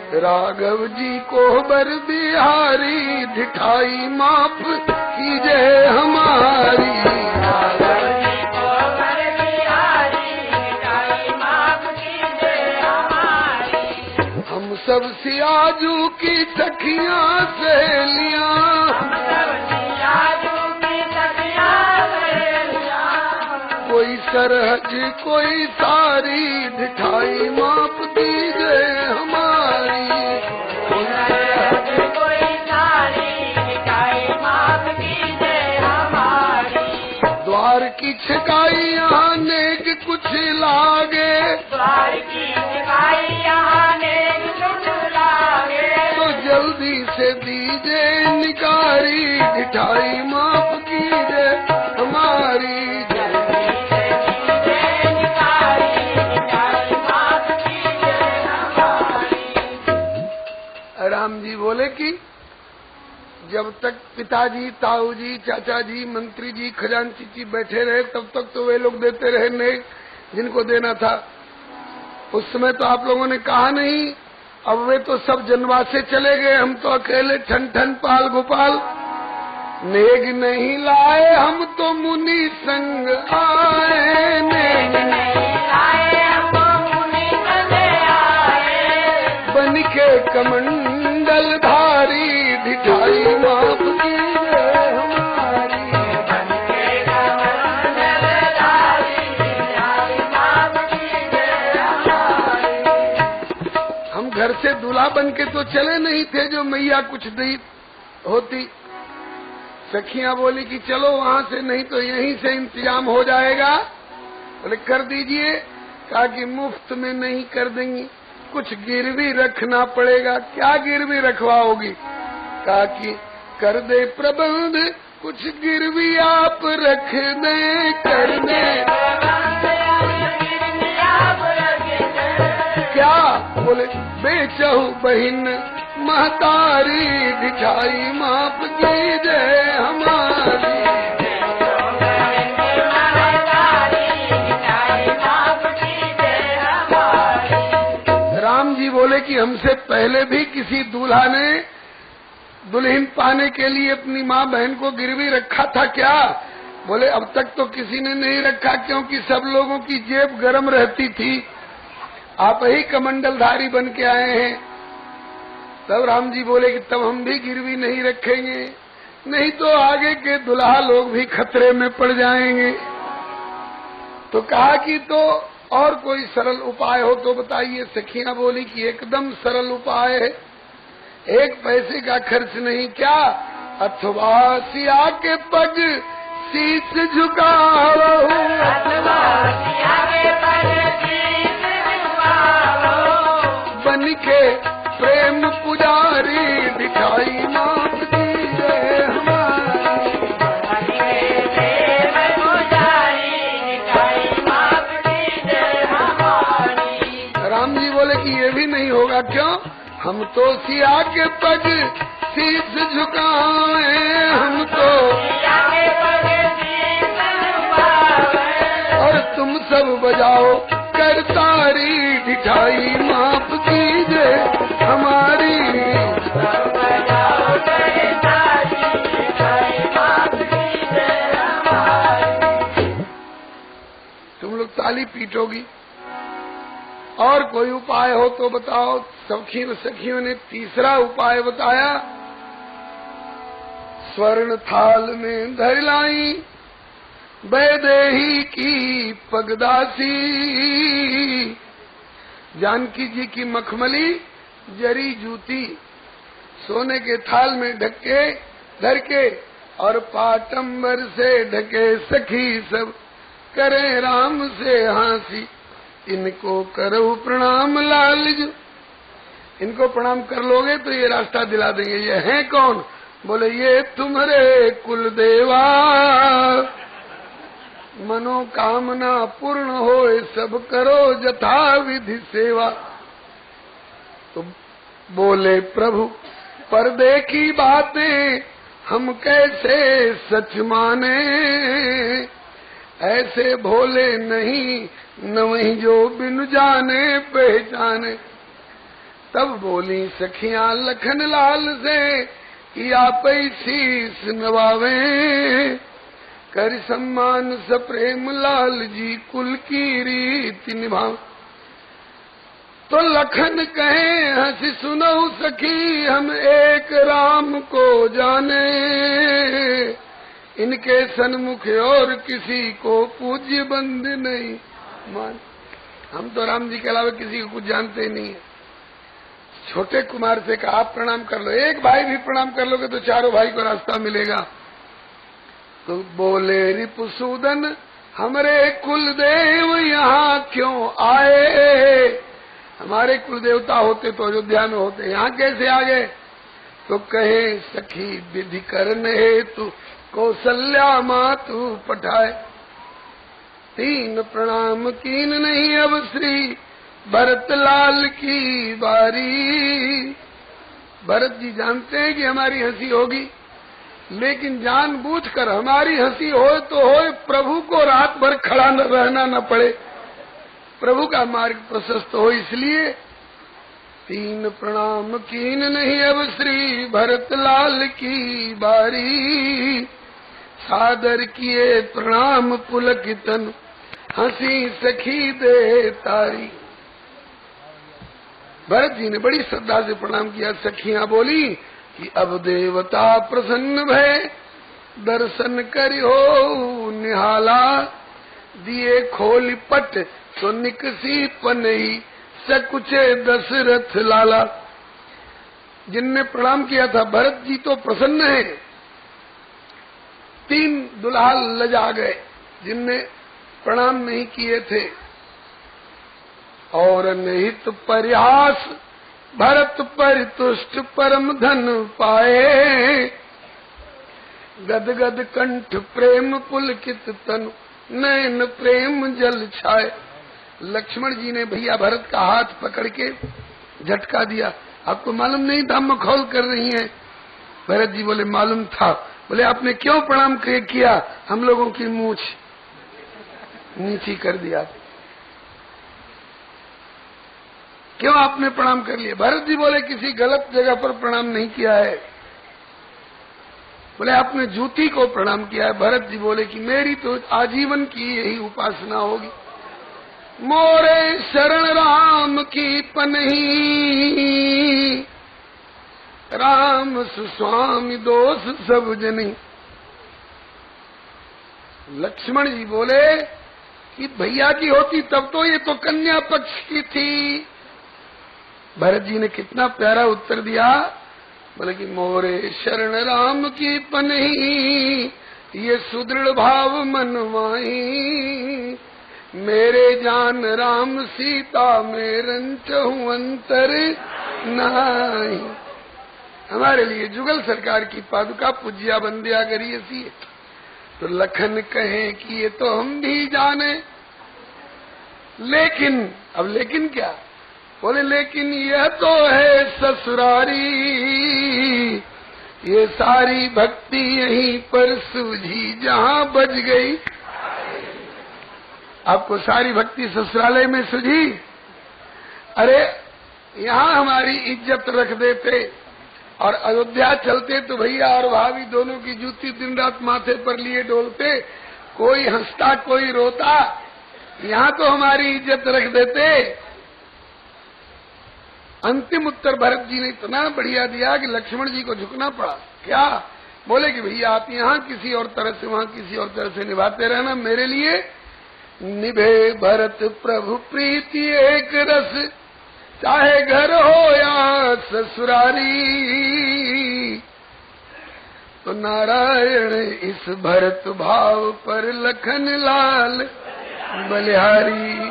राघव जी को बर बिहारी, ढिठाई माफ कीजिए हमारी। राघव जी को बर बिहारी, ढिठाई माफ कीजिए हमारी। हम सब सियाजू की सखियां सहेलियां, हम सब सियाजू की सखियां सहेलियां। कोई सरहज कोई सारी, ढिठाई माफ कीजिए हमारी। कोई सरहद कोई सारी, ढिठाई माफ कीजिए हमारी। द्वार की छिकाई आने के कुछ लागे, द्वार की छिकाई आने कुछ लागे। तो जल्दी से दीजिए निकारी, ढिठाई माफ कीजिए हमारी। जल्दी से दीजिए निकारी, ढिठाई माफ कीजिए हमारी। राम जी बोले कि जब तक पिताजी, ताऊ जी, चाचा जी, मंत्री जी, खजांची जी बैठे रहे, तब तक तो वे लोग देते रहे नेक जिनको देना था। उस समय तो आप लोगों ने कहा नहीं। अब वे तो सब जनवास से चले गए, हम तो अकेले ठन ठन पाल गोपाल। नेग नहीं लाए हम तो मुनि संग आए, नेग नहीं लाए हम मुनि संग आए। बन के कमंडल धारी, ढिठाई माफ कीजिए हमारी। बन के कमंडल धारी, ढिठाई माफ कीजिए हमारी। हम घर से दूल्हा बन के तो चले नहीं थे जो मैया कुछ दी होती। सखियां बोली कि चलो वहाँ से, नहीं तो यहीं से इंतजाम हो जाएगा। बोले कर दीजिए। कहा कि मुफ्त में नहीं कर देंगी, कुछ गिरवी रखना पड़ेगा। क्या गिरवी रखवाओगी? कहा कि कर दे प्रबंध, कुछ गिरवी आप रख दे, कर दे। क्या? बोले बेचहु बहिन महतारी, ढिठाई माफ कीजिए हमारी। राम जी बोले कि हमसे पहले भी किसी दूल्हा ने दुल्हन पाने के लिए अपनी माँ बहन को गिरवी रखा था क्या? बोले अब तक तो किसी ने नहीं रखा, क्योंकि सब लोगों की जेब गर्म रहती थी। आप ही कमंडलधारी बन के आए हैं। तब राम जी बोले कि तब हम भी गिरवी नहीं रखेंगे, नहीं तो आगे के दुल्हा लोग भी खतरे में पड़ जाएंगे। तो कहा कि तो और कोई सरल उपाय हो तो बताइए। सखियां बोली कि एकदम सरल उपाय है, 1 पैसे का खर्च नहीं। क्या? अथवा सिया के पग शीश झुकाओ, अथवा सिया के पग शीश झुकाओ। बन के प्रेम पुजारी, ढिठाई माफ कीजिए हमारी। बन के प्रेम पुजारी, ढिठाई माफ कीजिए हमारी। राम जी बोले कि ये भी नहीं होगा। क्यों? हम तो सिया के पग शीश झुकाए, हम तो सिया के पग शीश झुकाए। और तुम सब बजाओ करतारी, ढिठाई माफ कीजिए हमारी। सब बजाओ करतारी, ढिठाई माफ कीजिए हमारी। तुम लोग ताली पीटोगी। और कोई उपाय हो तो बताओ। सखियों ने तीसरा उपाय बताया। स्वर्ण थाल में धर लाई, वैदेही की पगदासी। जानकी जी की मखमली जरी जूती सोने के थाल में ढके धर के, और पाटंबर से ढके सखी सब करे राम से हांसी। इनको करो प्रणाम लालजू। इनको प्रणाम कर लोगे तो ये रास्ता दिला देंगे। ये हैं कौन? बोले ये तुम्हारे कुल देवा, मनोकामना पूर्ण होए सब करो जथा विधि सेवा। तो बोले प्रभु पर्दे की बातें हम कैसे सच माने, ऐसे भोले नहीं न वही जो बिन जाने पहचाने। तब बोली सखियां लखन लाल से कि आप शीस नवावे, कर सम्मान सप्रेम लाल जी कुल की रीति निभाव। तो लखन कहे हंसी सुनऊ सखी हम एक राम को जाने, इनके सन्मुख और किसी को पूज्य बंद नहीं मान। हम तो राम जी के अलावा किसी को कुछ जानते ही नहीं है। छोटे कुमार से कहा आप प्रणाम कर लो, एक भाई भी प्रणाम कर लोगे तो चारों भाई को रास्ता मिलेगा। तो बोले रिपुसूदन हमरे कुलदेव यहाँ क्यों आए, हमारे कुलदेवता होते तो अयोध्या में होते, यहाँ कैसे आ गए। तो कहे सखी विधि करने हेतु कौशल्या मातु पठाए, तीन प्रणाम कीन नहीं अब श्री भरत लाल की बारी। भरत जी जानते हैं कि हमारी हंसी होगी, लेकिन जानबूझकर हमारी हंसी हो तो हो, प्रभु को रात भर खड़ा न रहना न पड़े, प्रभु का मार्ग प्रशस्त हो, इसलिए तीन प्रणाम कीन नहीं अब श्री भरत लाल की बारी। सादर किए प्रणाम पुलकितन हंसी सखी दे तारी। भरत जी ने बड़ी श्रद्धा से प्रणाम किया। सखियां बोली कि अब देवता प्रसन्न भय दर्शन करियो निहाला, दिए खोल पट तो निकसी पनई सकुचे दशरथ लाला। जिनने प्रणाम किया था भरत जी तो प्रसन्न है, तीन दुल्हा लजा गए जिनने प्रणाम नहीं किए थे। और निहित परिहास भरत परितुष्ट परम धन पाए, गदगद कंठ प्रेम पुलकित तनु नैन प्रेम जल छाए। लक्ष्मण जी ने भैया भरत का हाथ पकड़ के झटका दिया। आपको मालूम नहीं था मखौल कर रही हैं। भरत जी बोले मालूम था। बोले आपने क्यों प्रणाम किया, हम लोगों की मूछ नीची कर दिया, क्यों आपने प्रणाम कर लिया। भरत जी बोले किसी गलत जगह पर प्रणाम नहीं किया है। बोले आपने जूती को प्रणाम किया है। भरत जी बोले कि मेरी तो आजीवन की यही उपासना होगी। मोरे शरण राम की पनही, राम सुस्वामी दोष सब जनी। लक्ष्मण जी बोले कि भैया की होती तब तो ये तो कन्या पक्ष की थी। भरत जी ने कितना प्यारा उत्तर दिया। बोले कि मोरे शरण राम की पनही, ये सुदृढ़ भाव मनवाई। मेरे जान राम सीता में रंचहूं अंतर नाही। हमारे लिए जुगल सरकार की पादुका पूज्या बंदिया करी ऐसी है। तो लखन कहे कि ये तो हम भी जाने, लेकिन अब लेकिन क्या। बोले लेकिन यह तो है ससुरारी, ये सारी भक्ति यहीं पर सूझी जहां बज गई। आपको सारी भक्ति ससुरालय में सूझी। अरे यहाँ हमारी इज्जत रख देते और अयोध्या चलते तो भैया और भाभी दोनों की जूती दिन रात माथे पर लिए डोलते, कोई हंसता कोई रोता। यहाँ तो हमारी इज्जत रख देते। अंतिम उत्तर भरत जी ने इतना बढ़िया दिया कि लक्ष्मण जी को झुकना पड़ा। क्या बोले कि भैया आप यहाँ किसी और तरह से वहाँ किसी और तरह से निभाते रहना, मेरे लिए निभे भरत प्रभु प्रीति एक रस, चाहे घर हो या ससुरारी। तो नारायण इस भरत भाव पर लखन लाल बलिहारी।